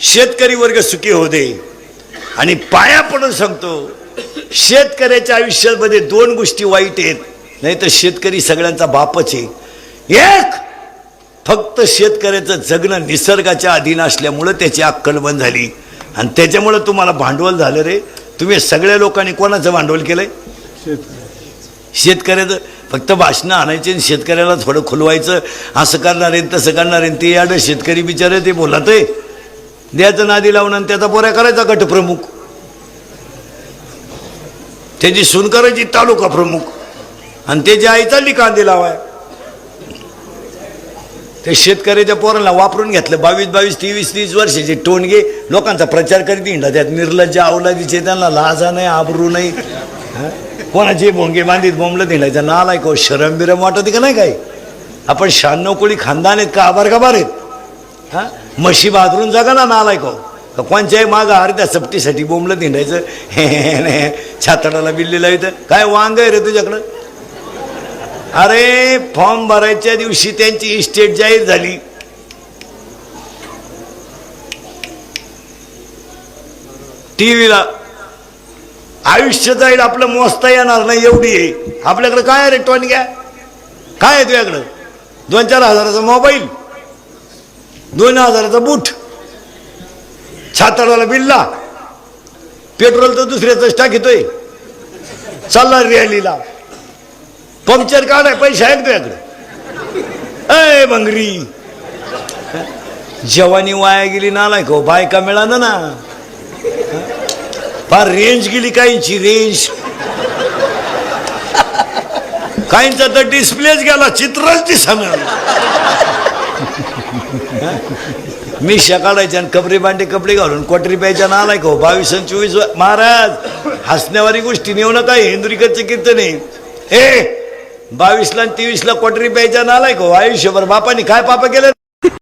शेतकरी वर्ग सुखी होऊ दे. आणि पाया पडून सांगतो, शेतकऱ्याच्या आयुष्यामध्ये दोन गोष्टी वाईट आहेत, नाही तर शेतकरी सगळ्यांचा बापच आहे. एक, फक्त शेतकऱ्याचं जगणं निसर्गाच्या अधीन असल्यामुळं त्याची अक्कल बंद झाली आणि त्याच्यामुळं तुम्हाला भांडवल झालं रे. तुम्ही सगळ्या लोकांनी कोणाचं भांडवल केलंय? शेतकऱ्याचं. फक्त भाषणं आणायचे आणि शेतकऱ्याला थोडं खुलवायचं, असं करणार आहे तसं करणार आहे. ते याडं शेतकरी बिचारे ते बोलत आहे, द्यायचं नादी लावून आणि त्याचा पोऱ्या करायचा गटप्रमुख, त्याची सून करायची तालुका प्रमुख आणि त्याची आई चालली कांदे लावाय. ते शेतकऱ्याच्या पोरांना वापरून घेतलं. 22, 23, 30 वर्षाचे टोणगे लोकांचा प्रचार करीत हिंडा. त्यात निर्लज्ज अवलादीचे, त्यांना लाजा नाही, आबरू नाही. कोणाचे भोंगे बांधीत बोंबलं हिंडायचा नालाय का? शरम बिरम वाटत का नाही? काही आपण 96 कोळी खानदान आहेत का? आभार का आहेत? हा, म्हशी बाजरून जागा ना नालाय का? कोणच्याही मागं अर्ध्या सप्तीसाठी बोंबलं हिंडायचं. छातडाला बिल्लीला इथं काय वांग आहे रे तुझ्याकडं? अरे फॉर्म भरायच्या दिवशी त्यांची इस्टेट जाहीर झाली. टीव्हीला आयुष्य जाईल आपलं, मोजता येणार नाही एवढी आहे. आपल्याकडे काय आहे रे टोन? घ्या काय आहे तुझ्याकडं? 2-4 हजाराचा मोबाईल, 2,000चा बूट, छाताडाला बिल्ला, पेट्रोल तर दुसऱ्याच टाकीतोय, चालला रॅलीला, पंक्चर काढाय पैसे आहेत तुझ्याकडे? अय भंगरी, जवानी वाया गेली नालाय का? बायका मिळालं ना, फार रेंज गेली काहींची, रेंज. काहींचा तर डिस्प्लेच गेला, चित्रच दिसा मिळालं. मिशा काढायच्या आणि कपडे बांडे कपडे घालून क्वाटरी प्यायच्या नालाय का? 22 आणि 24. महाराज हसण्यावारी गोष्टी नेऊ नका. हिंदुरीकडचे कीर्तन आहे. 22ला आणि 23ला क्वाटरी प्यायच्या नालाय का? आयुष्यभर बापाने काय पाप केलं रे?